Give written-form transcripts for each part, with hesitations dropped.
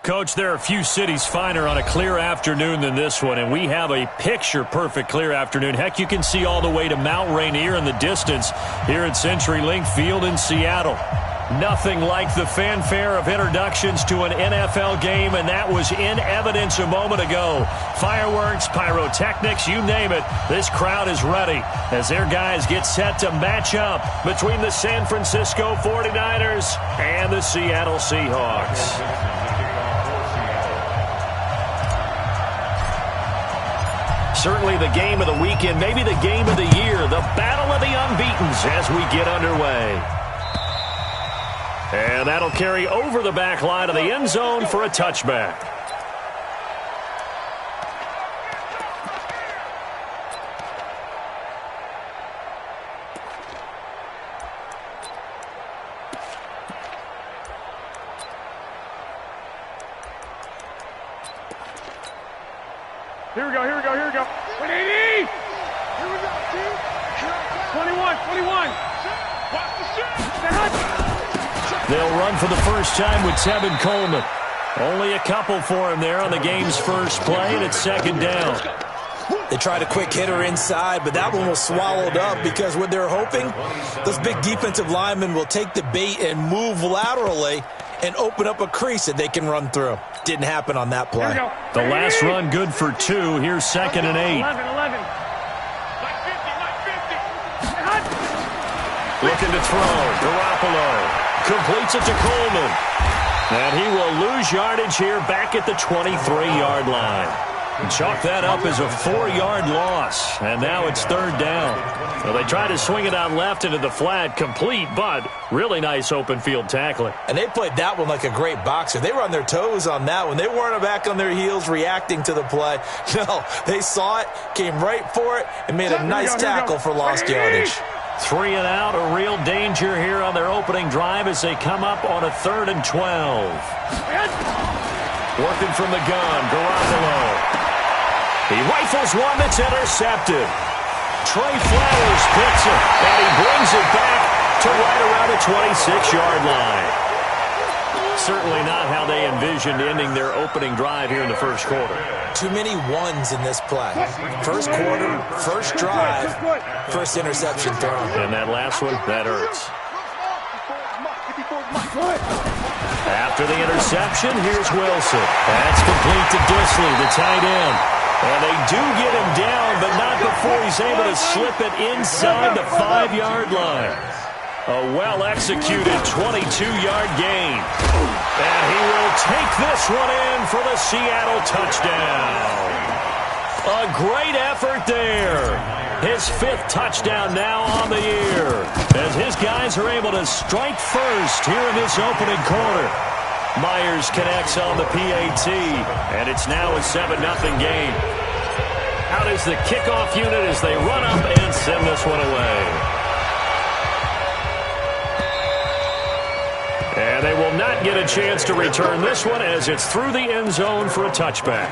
Coach, there are a few cities finer on a clear afternoon than this one, and we have a picture-perfect clear afternoon. Heck, you can see all the way to Mount Rainier in the distance here at CenturyLink Field in Seattle. Nothing like the fanfare of introductions to an NFL game, and that was in evidence a moment ago. Fireworks, pyrotechnics, you name it. This crowd is ready as their guys get set to match up between the San Francisco 49ers and the Seattle Seahawks. Certainly the game of the weekend, maybe the game of the year, the battle of the unbeatens as we get underway. And that'll carry over the back line of the end zone for a touchback. Here we go, here we go, here we go. 180! Here we go, 21, 21. They'll run for the first time with Tevin Coleman. Only a couple for him there on the game's first play, and it's second down. They tried a quick hitter inside, but that one was swallowed up because what they're hoping, those big defensive linemen will take the bait and move laterally and open up a crease that they can run through. Didn't happen on that play. The last run good for 2. Here's 2nd and 8. 11. Looking to throw. Garoppolo completes it to Coleman. And he will lose yardage here back at the 23-yard line. Chalk that up as a 4-yard loss. And now it's 3rd down. Well, they try to swing it out left into the flat, complete, but really nice open field tackling. And they played that one like a great boxer. They were on their toes on that one. They weren't back on their heels reacting to the play. No, they saw it, came right for it, and made a nice tackle for lost yardage. 3 and out, a real danger here on their opening drive as they come up on a 3rd and 12. Working from the gun, Garoppolo. He rifles one that's intercepted. Trey Flowers picks it, and he brings it back to right around the 26-yard line. Certainly not how they envisioned ending their opening drive here in the first quarter. Too many ones in this play. First quarter, first drive, first interception thrown. And that last one, that hurts. After the interception, here's Wilson. That's complete to Disley, the tight end. And they do get him down, but not before he's able to slip it inside the 5-yard line. A well-executed 22-yard gain. And he will take this one in for the Seattle touchdown. A great effort there. His 5th touchdown now on the year, as his guys are able to strike first here in this opening quarter. Myers connects on the PAT, and it's now a 7-0 game. Out is the kickoff unit as they run up and send this one away. And they will not get a chance to return this one as it's through the end zone for a touchback.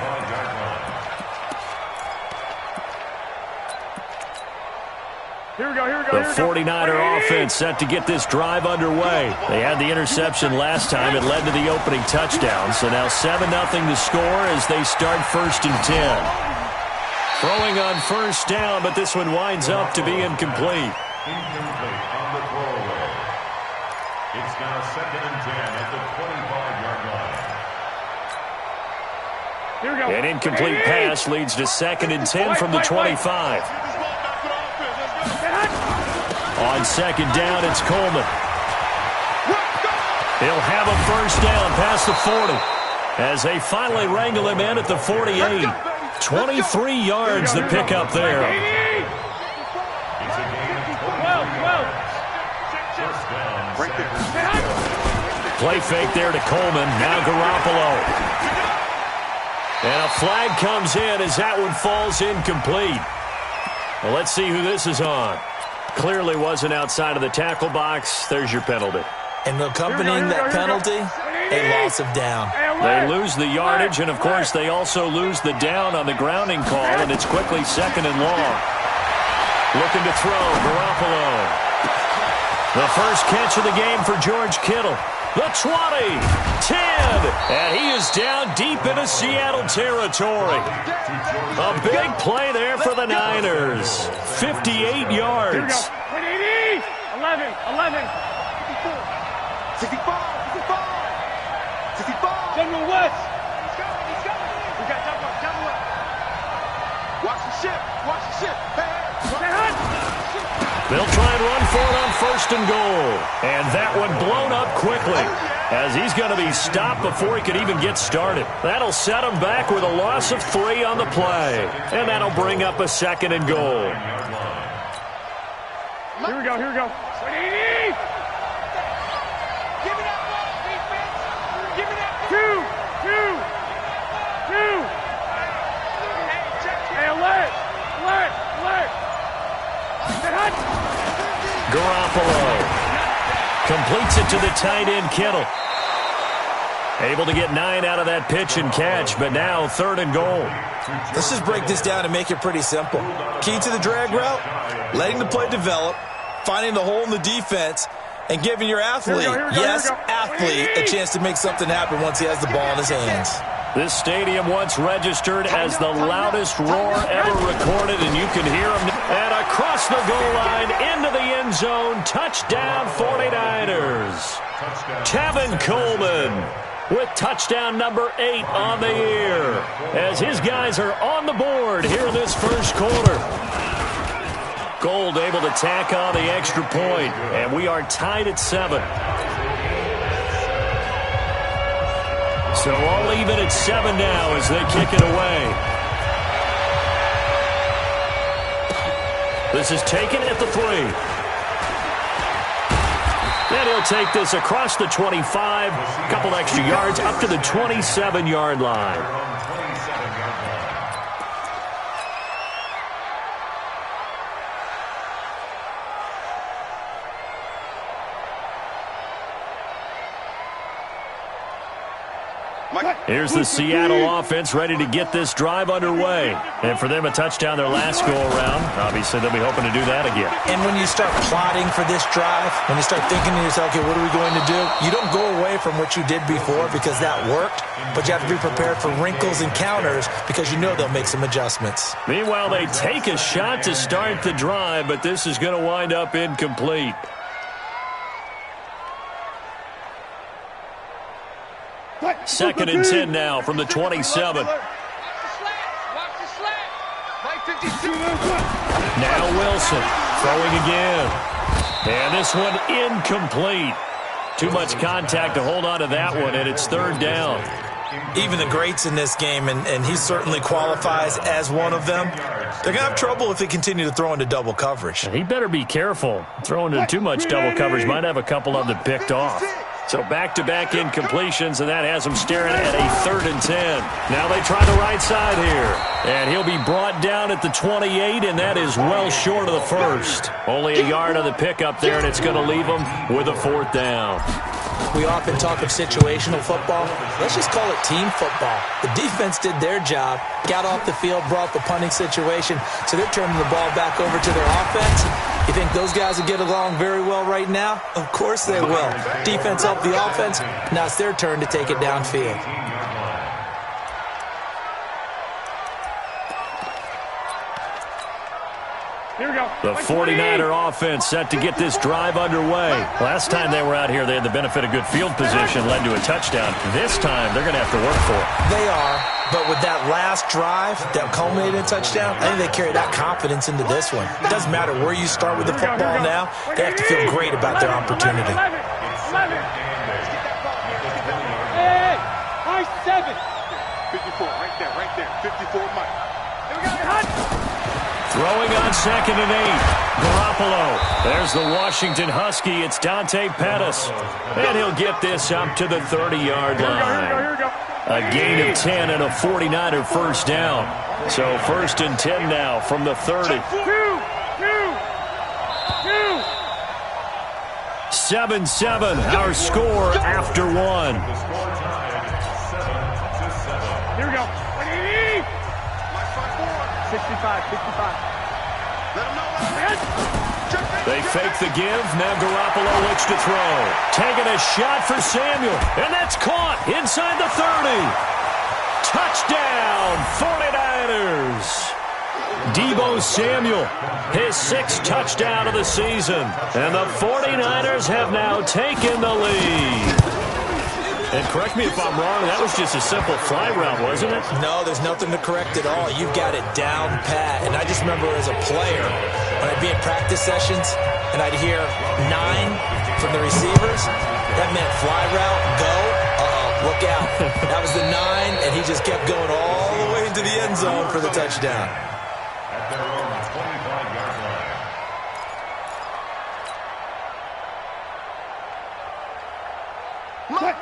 Here we go, here we go, The 49er offense set to get this drive underway. They had the interception last time. It led to the opening touchdown. So now 7-0 to score as they start 1st and 10. Throwing on first down, but this one winds up to be incomplete. Incomplete on the throwaway. It's now 2nd and 10 at the 25-yard line. Here we go. An incomplete pass leads to 2nd and 10 from the 25. On 2nd down, it's Coleman. He'll have a first down past the 40 as they finally wrangle him in at the 48. 23 yards the pickup there. Play fake there to Coleman. Now Garoppolo. And a flag comes in as that one falls incomplete. Well, let's see who this is on. Clearly wasn't outside of the tackle box. There's your penalty. And accompanying that penalty, a loss of down. They lose the yardage, and, of course, they also lose the down on the grounding call, and it's quickly 2nd and long. Looking to throw, Garoppolo. The first catch of the game for George Kittle. The 20, 10, And he is down deep into Seattle territory. A big play there for the Niners. 58 yards. Here we go. 180. 11. 65. General West. He's coming. We got double up. Watch the ship. Hey. They'll try and run for it on 1st and goal. And that one blown up quickly, as he's going to be stopped before he could even get started. That'll set him back with a loss of 3 on the play. And that'll bring up a 2nd and goal. Here we go. 180. Give me that ball, defense. Give me that ball. 2. Hey, alert. Garoppolo completes it to the tight end, Kittle. Able to get 9 out of that pitch and catch, but now 3rd and goal. Let's just break this down and make it pretty simple. Key to the drag route, letting the play develop, finding the hole in the defense, and giving your athlete, athlete, a chance to make something happen once he has the ball in his hands. This stadium once registered as the loudest roar ever recorded, and you can hear him. And across the goal line, into the end zone, touchdown 49ers. Tevin Coleman with touchdown number 8 on the year, as his guys are on the board here in this first quarter. Gold able to tack on the extra point, and we are tied at 7. So all even at 7 now as they kick it away. This is taken at the 3. And he'll take this across the 25, a couple extra yards up to the 27-yard line. Here's the Seattle offense ready to get this drive underway. And for them, a touchdown their last go-around. Obviously, they'll be hoping to do that again. And when you start plotting for this drive, when you start thinking to yourself, okay, what are we going to do? You don't go away from what you did before because that worked, but you have to be prepared for wrinkles and counters because you know they'll make some adjustments. Meanwhile, they take a shot to start the drive, but this is going to wind up incomplete. Second and 10 now from the 27. Now Wilson throwing again. And this one incomplete. Too much contact to hold on to that one, and it's 3rd down. Even the greats in this game, and he certainly qualifies as one of them, they're going to have trouble if they continue to throw into double coverage. He better be careful. Throwing into too much double coverage might have a couple of them picked off. So back-to-back incompletions, and that has him staring at a 3rd and 10. Now they try the right side here. And he'll be brought down at the 28, and that is well short of the 1st. Only a yard on the pickup there, and it's going to leave him with a 4th down. We often talk of situational football. Let's just call it team football. The defense did their job, got off the field, brought the punting situation, so they're turning the ball back over to their offense. You think those guys will get along very well right now? Of course they will. Defense helped the offense. Now it's their turn to take it downfield. Here we go. The 49er offense set to get this drive underway. Last time they were out here, they had the benefit of good field position, led to a touchdown. This time, they're going to have to work for it. They are, but with that last drive that culminated in a touchdown, I think they carry that confidence into this one. It doesn't matter where you start with the football now. They have to feel great about their opportunity. 11. Hey, nice 7. 54, right there. 54, Mike. Here we go, Hunt. Throwing on 2nd and 8. Garoppolo. There's the Washington Husky. It's Dante Pettis. And he'll get this up to the 30-yard line. Here we go. A gain of 10 and a 49er first down. So 1st and 10 now from the 30. 7-7, our score after 1. Here we go. 65. Let him know. They fake the give. Now Garoppolo looks to throw. Taking a shot for Samuel. And that's caught inside the 30. Touchdown, 49ers. Deebo Samuel, his 6th touchdown of the season. And the 49ers have now taken the lead. And correct me if I'm wrong, that was just a simple fly route, wasn't it? No, there's nothing to correct at all. You've got it down pat. And I just remember as a player, when I'd be in practice sessions and I'd hear 9 from the receivers, that meant fly route, go, look out. That was the 9, and he just kept going all the way into the end zone for the touchdown. At their own 25-yard line.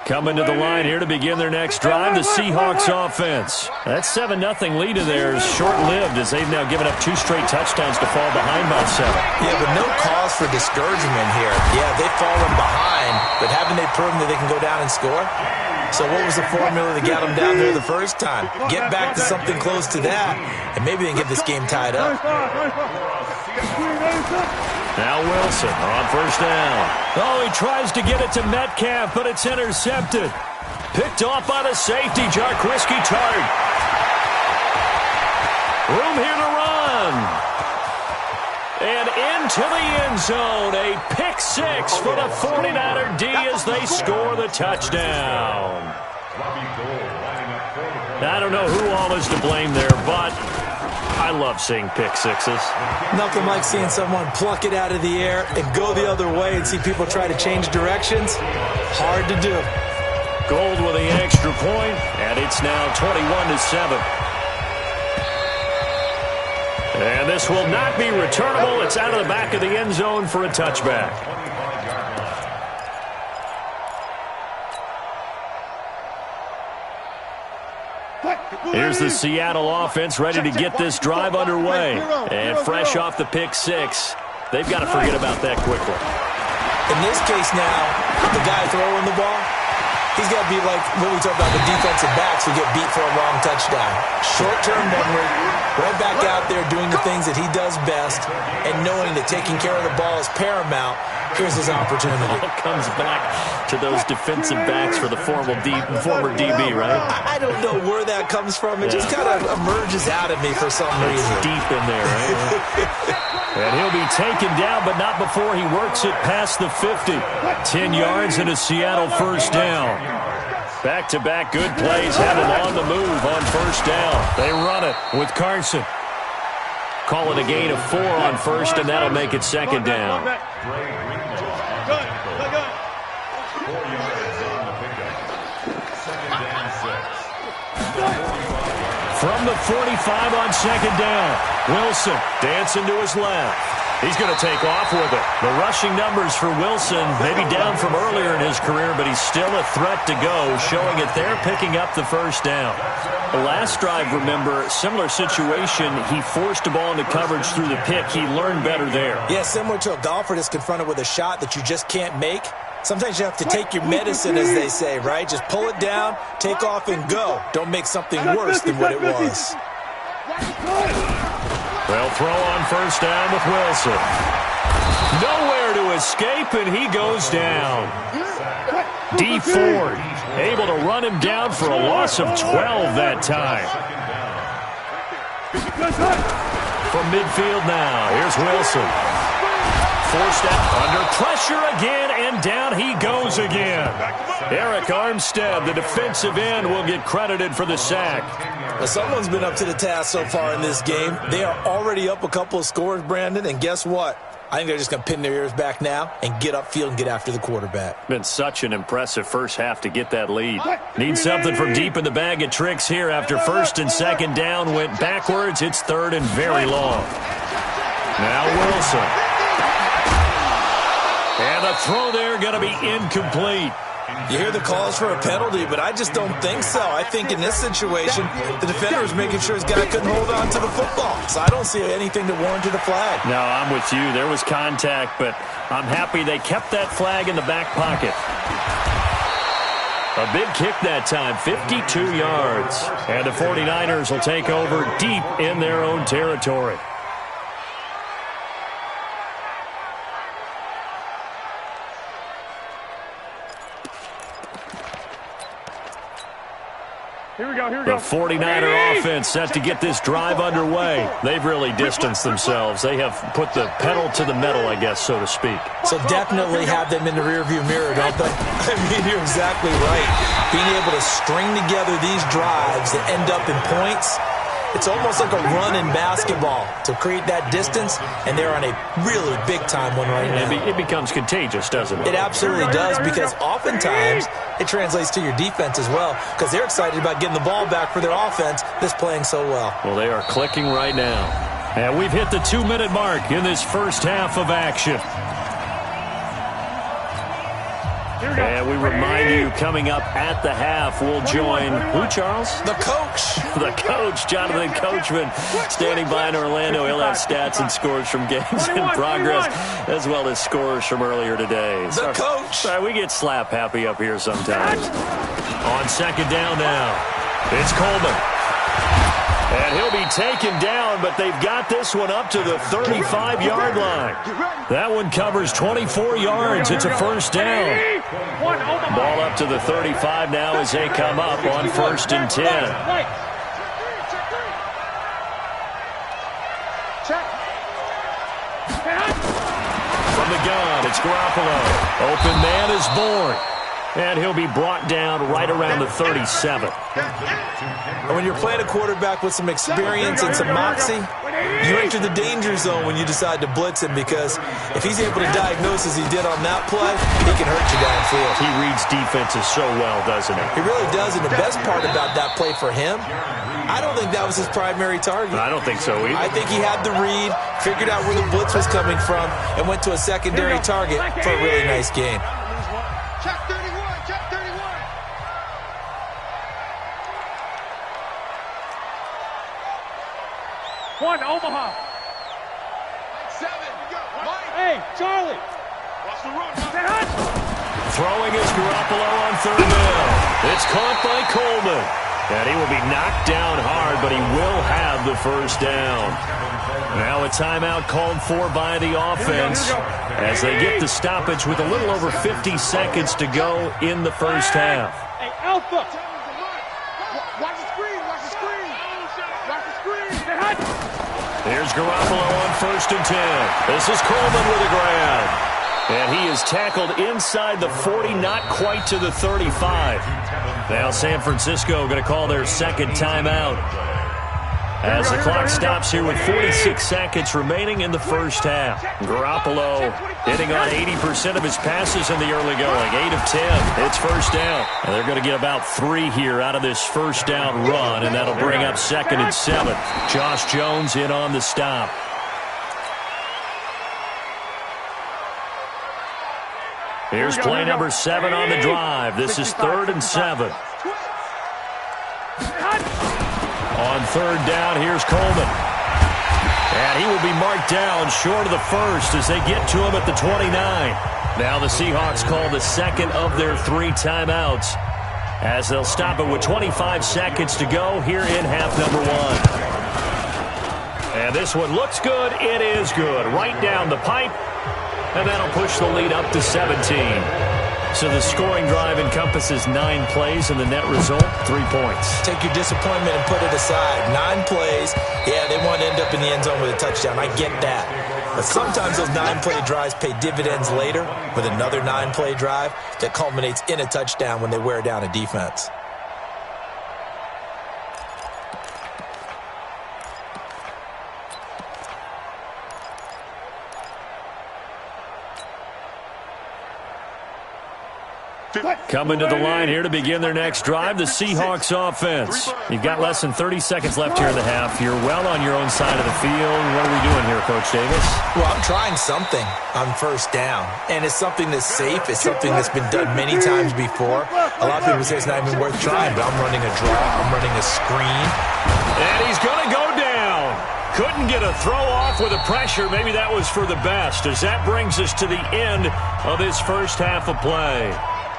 Coming to the line here to begin their next drive, the Seahawks offense. That 7-0 lead of theirs short-lived as they've now given up 2 straight touchdowns to fall behind by 7. Yeah, but no cause for discouragement here. Yeah, they've fallen behind, but haven't they proven that they can go down and score? So what was the formula that got them down there the first time? Get back to something close to that, and maybe they can get this game tied up. Now Wilson on first down. Oh, he tries to get it to Metcalf, but it's intercepted. Picked off by the safety, Jarquiski Tart. Room here to run. And into the end zone. A pick 6 for the 49er D as they score the touchdown. I don't know who all is to blame there, but I love seeing pick 6s. Nothing like seeing someone pluck it out of the air and go the other way and see people try to change directions. Hard to do. Gold with the extra point, and it's now 21-7. And this will not be returnable. It's out of the back of the end zone for a touchback. Here's the Seattle offense ready to get this drive underway. And fresh off the pick 6, they've got to forget about that quickly. In this case now, the guy throwing the ball, he's got to be like when we talk about the defensive backs who get beat for a long touchdown. Short-term memory, right back out there doing the things that he does best, and knowing that taking care of the ball is paramount. Here's his opportunity. It comes back to those defensive backs for the former DB, right? I don't know where that comes from. It just kind of emerges out of me for some reason. It's deep in there, right? And he'll be taken down, but not before he works it past the 50. 10 yards and a Seattle first down. Back-to-back good plays have him on the move on first down. They run it with Carson. Call it a gain of 4 on first, and that'll make it second down. From the 45 on second down, Wilson dancing to his left. He's going to take off with it. The rushing numbers for Wilson maybe down from earlier in his career, but he's still a threat to go, showing it there, picking up the first down. The last drive, remember, similar situation. He forced the ball into coverage through the pick. He learned better there. Yeah, similar to a golfer that's confronted with a shot that you just can't make. Sometimes you have to take your medicine, as they say, right? Just pull it down, take off, and go. Don't make something worse than what it was. Well, throw on first down with Wilson. Nowhere to escape, and he goes down. D Ford able to run him down for a loss of 12 that time. From midfield now, here's Wilson. Forced out, under pressure again, and down he goes again. Eric Armstead, the defensive end, will get credited for the sack. Well, someone's been up to the task so far in this game. They are already up a couple of scores, Brandon, and guess what? I think they're just going to pin their ears back now and get upfield and get after the quarterback. Been such an impressive first half to get that lead. Need something from deep in the bag of tricks here after first and second down went backwards. It's third and very long. Now Wilson. And the throw there going to be incomplete. You hear the calls for a penalty, but I just don't think so. I think in this situation, the defender is making sure his guy couldn't hold on to the football. So I don't see anything to warrant a flag. No, I'm with you. There was contact, but I'm happy they kept that flag in the back pocket. A big kick that time, 52 yards. And the 49ers will take over deep in their own territory. Here we go, here we go. The 49er offense set to get this drive underway. They've really distanced themselves. They have put the pedal to the metal, I guess, so to speak. So definitely have them in the rearview mirror, don't they? I mean, you're exactly right. Being able to string together these drives that end up in points, it's almost like a run in basketball to create that distance, and they're on a really big-time one right now. It becomes contagious, doesn't it? It absolutely does, because oftentimes it translates to your defense as well, because they're excited about getting the ball back for their offense that's playing so well. Well, they are clicking right now. And we've hit the 2-minute mark in this first half of action. And we remind you, coming up at the half, we'll join who, Charles? The coach. The coach, Jonathan Coachman, standing by in Orlando. He'll have stats and scores from games in progress, as well as scores from earlier today. The coach. Sorry, we get slap happy up here sometimes. On second down now, it's Coleman. And he'll be taken down, but they've got this one up to the 35-yard line. That one covers 24 yards. It's a first down. Ball up to the 35 now as they come up on 1st and 10. From the gun, it's Garoppolo. Open man is born. And he'll be brought down right around the 37. And when you're playing a quarterback with some experience and some moxie, you enter the danger zone when you decide to blitz him, because if he's able to diagnose as he did on that play, he can hurt you downfield. He reads defenses so well, doesn't he? He really does, and the best part about that play for him, I don't think that was his primary target. I don't think so either. I think he had the read, figured out where the blitz was coming from, and went to a secondary target for a really nice game. Check 31, check 31. One, Omaha. 7. Hey, Charlie. Watch the run. Throwing is Garoppolo on 3rd down. It's caught by Coleman. And he will be knocked down hard, but he will have the first down. Now a timeout called for by the offense as they get the stoppage with a little over 50 seconds to go in the first half. Hey, Alpha. Watch the screen, watch the screen. Watch the screen. Here's Garoppolo on 1st and 10. This is Coleman with a grab. And he is tackled inside the 40, not quite to the 35. Now San Francisco going to call their second timeout as the clock stops here with 46 seconds remaining in the first half. Garoppolo hitting on 80% of his passes in the early going. 8 of 10. It's first down. And they're going to get about 3 here out of this first down run, and that'll bring up 2nd and 7. Josh Jones in on the stop. Here's play number 7 on the drive. This is 3rd and 7. On 3rd down, here's Coleman. And he will be marked down short of the first as they get to him at the 29. Now the Seahawks call the second of their 3 timeouts as they'll stop it with 25 seconds to go here in half number 1. And this one looks good. It is good. Right down the pipe. And that'll push the lead up to 17. So the scoring drive encompasses 9 plays, and the net result, 3 points. Take your disappointment and put it aside. 9 plays. Yeah, they want to end up in the end zone with a touchdown. I get that. But sometimes those 9-play drives pay dividends later with another 9-play drive that culminates in a touchdown when they wear down a defense. Coming to the line here to begin their next drive, the Seahawks offense. You've got less than 30 seconds left here in the half. You're well on your own side of the field. What are we doing here, Coach Davis? Well, I'm trying something on first down, and it's something that's safe. It's something that's been done many times before. A lot of people say it's not even worth trying, but I'm running a draw. I'm running a screen. And he's going to go down. Couldn't get a throw off with the pressure. Maybe that was for the best, as that brings us to the end of this first half of play.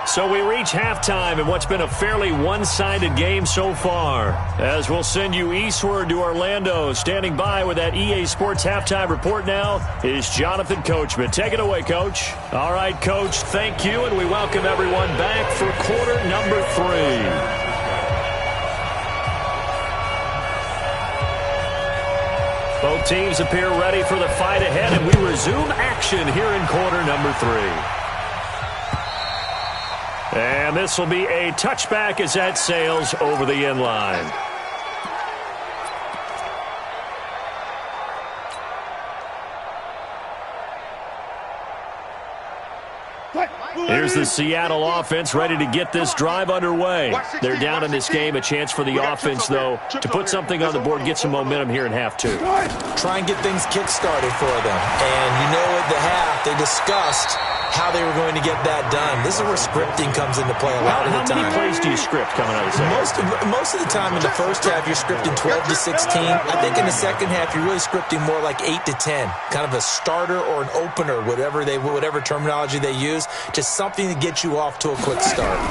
So we reach halftime in what's been a fairly one-sided game so far. As we'll send you eastward to Orlando. Standing by with that EA Sports halftime report now is Jonathan Coachman. Take it away, Coach. All right, Coach, thank you, and we welcome everyone back for quarter number 3. Both teams appear ready for the fight ahead, and we resume action here in quarter number 3. And this will be a touchback as that sails over the end line. Here's the Seattle offense ready to get this drive underway. They're down in this game. A chance for the offense, though, to put something on the board, get some momentum here in half 2. Try and get things kick-started for them. And you know at the half, they discussed how they were going to get that done. This is where scripting comes into play a lot of the time. How many plays do you script coming out of the second? Most of the time in the first half, you're scripting 12 to 16. I think in the second half, you're really scripting more like 8 to 10. Kind of a starter or an opener, whatever terminology they use. Just something to get you off to a quick start.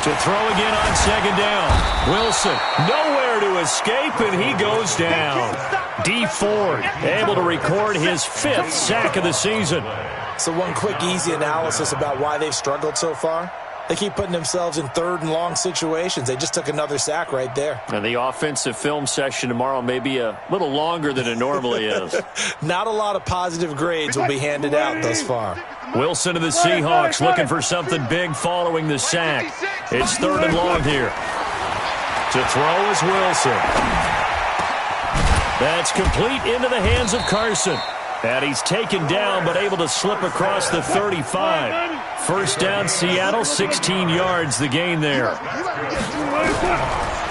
To throw again on second down. Wilson, nowhere to escape, and he goes down. D. Ford able to record his 5th sack of the season. So one quick, easy analysis about why they've struggled so far. They keep putting themselves in 3rd and long situations. They just took another sack right there. And the offensive film session tomorrow may be a little longer than it normally is. Not a lot of positive grades will be handed out thus far. Wilson of the Seahawks looking for something big following the sack. It's 3rd and long here. To throw is Wilson. That's complete into the hands of Carson. And he's taken down, but able to slip across the 35. First down, Seattle, 16 yards, the gain there.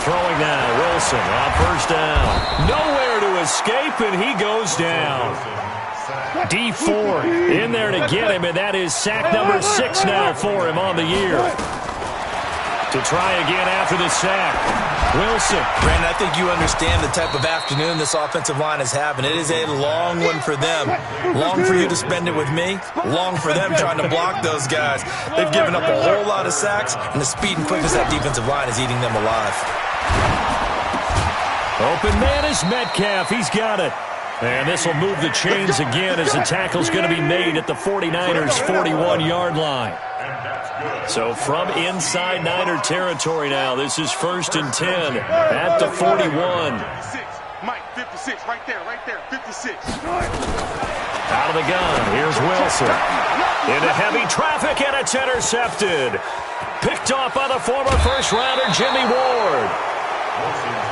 Throwing now, Wilson on first down. Nowhere to escape, and he goes down. D. Ford in there to get him, and that is sack number 6 now for him on the year. To try again after the sack. Wilson. Brandon, I think you understand the type of afternoon this offensive line is having. It is a long one for them. Long for you to spend it with me. Long for them trying to block those guys. They've given up a whole lot of sacks, and the speed and quickness of that defensive line is eating them alive. Open man is Metcalf. He's got it. And this will move the chains again as the tackle's going to be made at the 49ers' 41-yard line. So from inside Niner territory now, this is 1st and 10 at the 41. Mike, 56, right there, 56. Out of the gun, here's Wilson. Into heavy traffic, and it's intercepted. Picked off by the former first-rounder Jimmy Ward.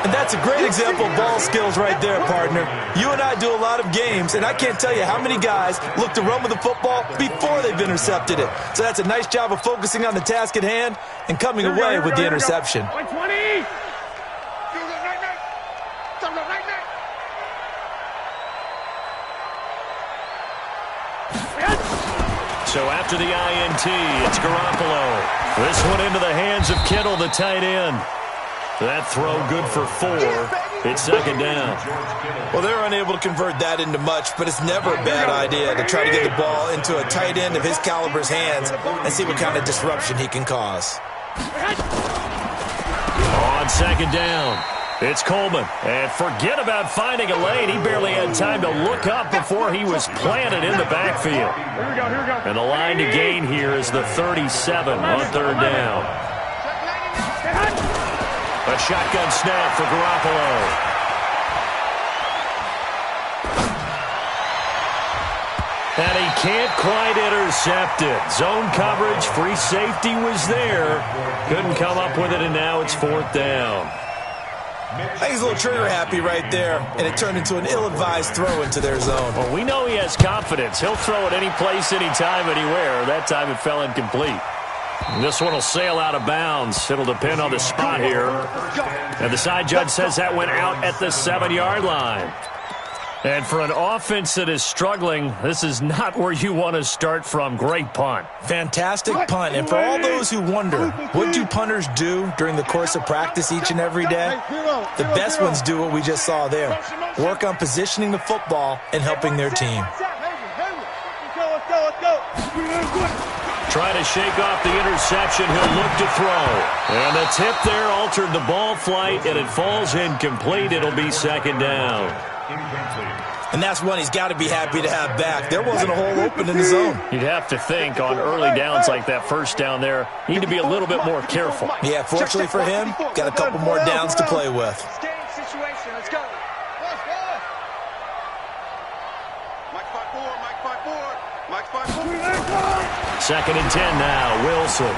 And that's a great example of ball skills right there, partner. You and I do a lot of games, and I can't tell you how many guys look to run with the football before they've intercepted it. So that's a nice job of focusing on the task at hand and coming away with the interception. 120. So after the INT, it's Garoppolo. This one into the hands of Kittle, the tight end. That throw good for 4. It's 2nd down. Well, they're unable to convert that into much, but it's never a bad idea to try to get the ball into a tight end of his caliber's hands and see what kind of disruption he can cause. On 2nd down, it's Coleman. And forget about finding a lane. He barely had time to look up before he was planted in the backfield. Here we go. And the line to gain here is the 37 on 3rd down. A shotgun snap for Garoppolo. And he can't quite intercept it. Zone coverage, free safety was there. Couldn't come up with it, and now it's 4th down. I think he's a little trigger happy right there, and it turned into an ill-advised throw into their zone. Well, we know he has confidence. He'll throw it any place, anytime, anywhere. That time it fell incomplete. This one will sail out of bounds. It'll depend on the spot here. And the side judge says that went out at the 7-yard line. And for an offense that is struggling, this is not where you want to start from. Great punt. Fantastic punt. And for all those who wonder, what do punters do during the course of practice each and every day? The best ones do what we just saw there. Work on positioning the football and helping their team. Trying to shake off the interception. He'll look to throw. And the tip there altered the ball flight, and it falls incomplete. It'll be 2nd down. And that's one he's got to be happy to have back. There wasn't a hole open in the zone. You'd have to think on early downs like that, first down there, you need to be a little bit more careful. Yeah, fortunately for him, got a couple more downs to play with. 2nd and 10 now. Wilson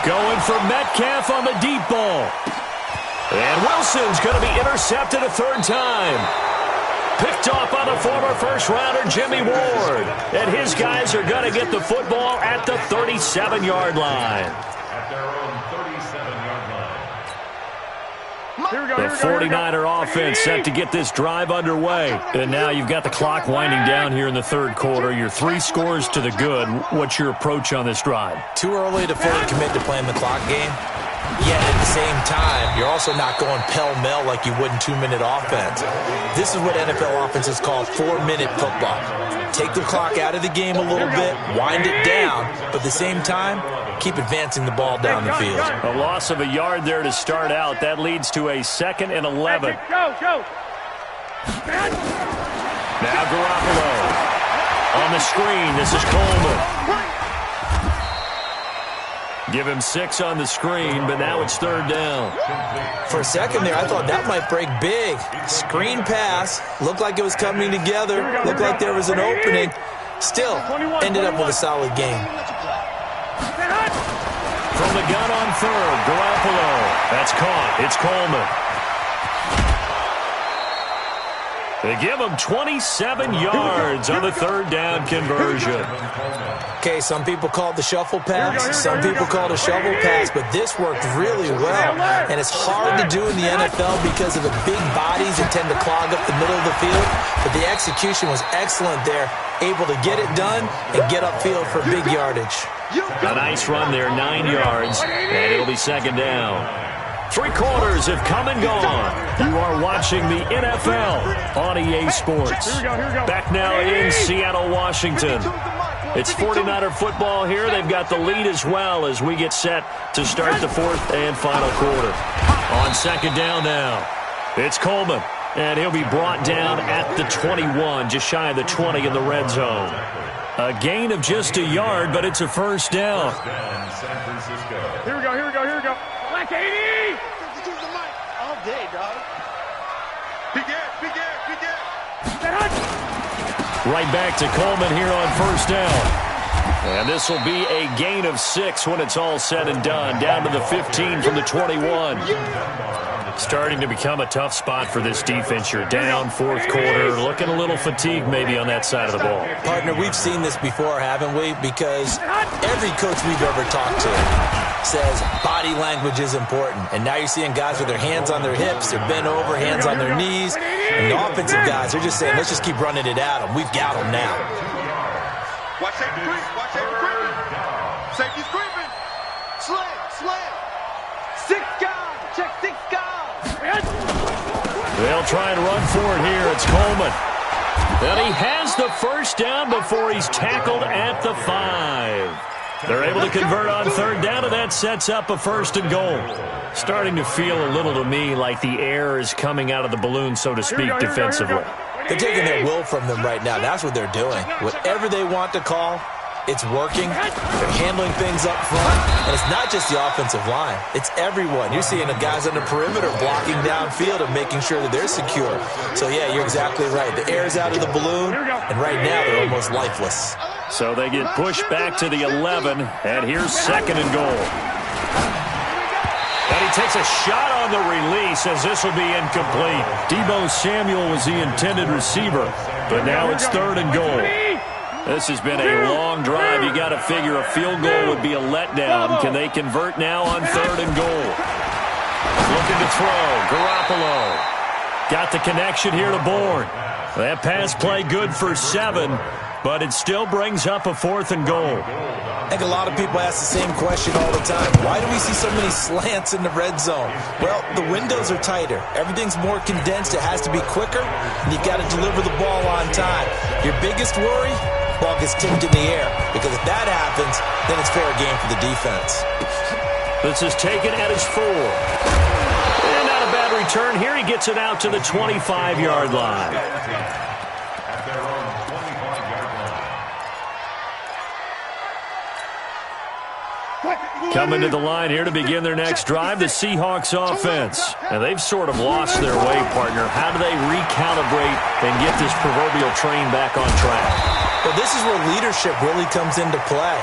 going for Metcalf on the deep ball. And Wilson's going to be intercepted a 3rd time. Picked off by the former first-rounder Jimmy Ward. And his guys are going to get the football at the 37-yard line. At their own 37-yard line. The 49er offense set to get this drive underway. And now you've got the clock winding down here in the 3rd quarter. You're 3 scores to the good. What's your approach on this drive? Too early to fully commit to playing the clock game. Yet at the same time, you're also not going pell-mell like you would in 2-minute offense. This is what NFL offenses call 4-minute football. Take the clock out of the game a little bit, wind it down, but at the same time, keep advancing the ball down the field. A loss of a yard there to start out. That leads to a 2nd and 11. Go. Now Garoppolo on the screen. This is Coleman. Give him 6 on the screen, but now it's 3rd down. For a second there, I thought that might break big. Screen pass. Looked like it was coming together. Looked like there was an opening. Still, ended up with a solid game. From the gun on 3rd, Garoppolo. That's caught. It's Coleman. They give him 27 yards on the 3rd down conversion. Okay, some people call it the shuffle pass. Some people call it a shovel pass, but this worked really well. And it's hard to do in the NFL because of the big bodies that tend to clog up the middle of the field. But the execution was excellent there, able to get it done and get upfield for big yardage. A nice run there, 9 yards, and it'll be 2nd down. 3 quarters have come and gone. You are watching the NFL on EA Sports. Back now in Seattle, Washington. It's 49er football here. They've got the lead as well as we get set to start the 4th and final quarter. On 2nd down now, it's Coleman, and he'll be brought down at the 21, just shy of the 20 in the red zone. A gain of just a yard, but it's a 1st down. Here we go. Black 80! All day, dog. Big air. Right back to Coleman here on 1st down. And this will be a gain of 6 when it's all said and done. Down to the 15 from the 21. Starting to become a tough spot for this defense. You're down 4th quarter. Looking a little fatigued maybe on that side of the ball. Partner, we've seen this before, haven't we? Because every coach we've ever talked to says body language is important. And now you're seeing guys with their hands on their hips, they're bent over, hands on their knees. And the offensive guys, they're just saying, let's just keep running it at them. We've got them now. Watch safety creeping. Safety's creeping. Slam. 6 guys. Check 6 guys. They'll try and run for it here. It's Coleman. And he has the 1st down before he's tackled at the 5. They're able to convert on 3rd down, and that sets up a 1st and goal. Starting to feel a little to me like the air is coming out of the balloon, so to speak, defensively. They're taking their will from them right now. That's what they're doing. Whatever they want to call, it's working. They're handling things up front. And it's not just the offensive line. It's everyone. You're seeing the guys on the perimeter blocking downfield and making sure that they're secure. So, yeah, you're exactly right. The air's out of the balloon, and right now they're almost lifeless. So they get pushed back to the 11, and here's 2nd and goal. And he takes a shot on the release as this will be incomplete. Deebo Samuel was the intended receiver, but now it's 3rd and goal. This has been a long drive. You got to figure a field goal would be a letdown. Can they convert now on 3rd and goal? Looking to throw. Garoppolo. Got the connection here to Bourne. That pass play good for 7, but it still brings up a 4th and goal. I think a lot of people ask the same question all the time. Why do we see so many slants in the red zone? Well, the windows are tighter. Everything's more condensed. It has to be quicker, and you've got to deliver the ball on time. Your biggest worry? Ball gets tipped in the air, because if that happens, then it's fair game for the defense. This is taken at his 4. And not a bad return. Here he gets it out to the 25-yard line. At their own 25-yard line. Coming to the line here to begin their next drive, the Seahawks offense. And they've sort of lost their way, partner. How do they recalibrate and get this proverbial train back on track? Well, this is where leadership really comes into play.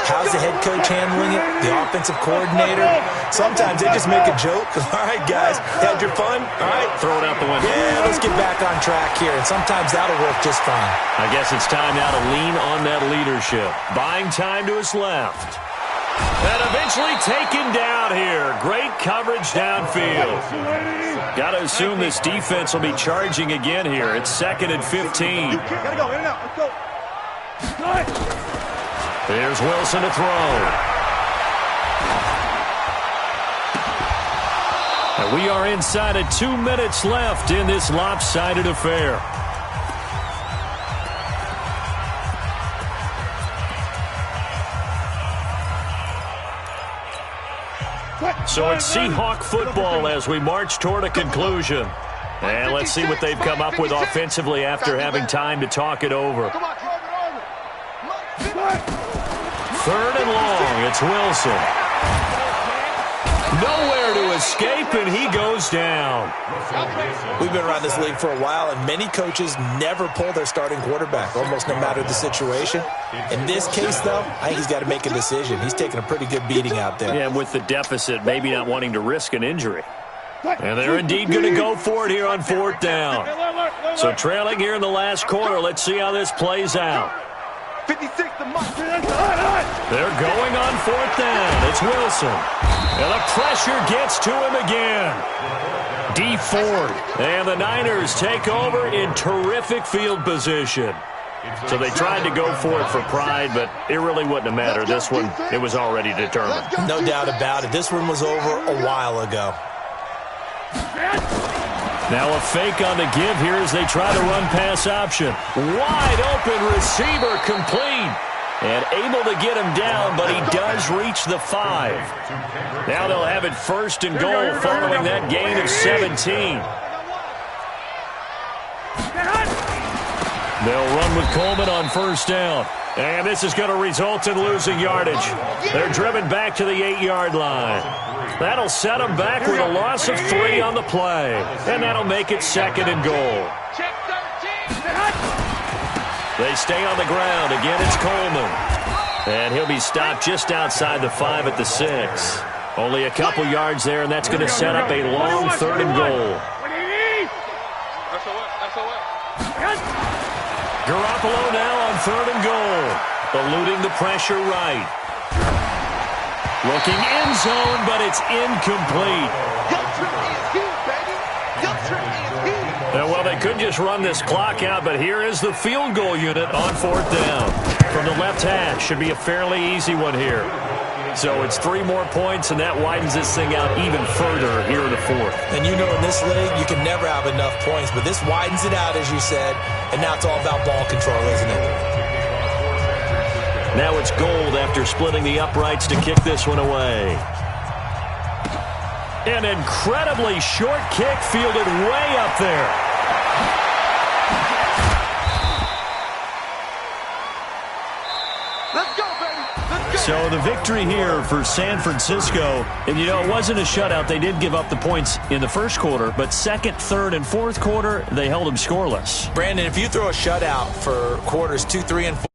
How's the head coach handling it? The offensive coordinator? Sometimes they just make a joke. All right, guys, had your fun? All right. Throw it out the window. Yeah, let's get back on track here, and sometimes that'll work just fine. I guess it's time now to lean on that leadership. Buying time to his left. And eventually taken down here. Great coverage downfield. Got to assume this defense will be charging again here. It's 2nd and 15. Gotta go, in and out. Let's go. Here's Wilson to throw. And we are inside of 2 minutes left in this lopsided affair. So it's Seahawk football as we march toward a conclusion. And let's see what they've come up with offensively after having time to talk it over. 3rd and long, it's Wilson. Nowhere to escape, and he goes down. We've been around this league for a while, and many coaches never pull their starting quarterback, almost no matter the situation. In this case, though, I think he's got to make a decision. He's taking a pretty good beating out there. Yeah, with the deficit, maybe not wanting to risk an injury. And they're indeed going to go for it here on 4th down. So trailing here in the last quarter, let's see how this plays out. 56 to Mike. They're going on 4th down. It's Wilson. And the pressure gets to him again. D Ford. And the Niners take over in terrific field position. So they tried to go for it for pride, but it really wouldn't have mattered. This one, it was already determined. No doubt about it. This one was over a while ago. Now a fake on the give here as they try to run pass option. Wide open receiver complete. And able to get him down, but he does reach the 5. Now they'll have it 1st and goal following that gain of 17. They'll run with Coleman on 1st down. And this is going to result in losing yardage. They're driven back to the 8-yard line. That'll set them back with a loss of 3 on the play. And that'll make it 2nd and goal. They stay on the ground. Again, it's Coleman. And he'll be stopped just outside the 5 at the 6. Only a couple yards there, and that's going to set up a long 3rd and goal. Garoppolo now on 3rd and goal. Eluding the pressure right. Looking end zone, but it's incomplete. Well, they could just run this clock out, but here is the field goal unit on 4th down. From the left hash, should be a fairly easy one here. So it's 3 more points, and that widens this thing out even further here in the 4th. And you know in this league, you can never have enough points, but this widens it out, as you said, and now it's all about ball control, isn't it? Now it's Gold after splitting the uprights to kick this one away. An incredibly short kick fielded way up there. Let's go, baby. Let's go. So the victory here for San Francisco, and you know, it wasn't a shutout. They did give up the points in the 1st quarter, but 2nd, 3rd, and 4th quarter, they held them scoreless. Brandon, if you throw a shutout for quarters 2, 3, and 4,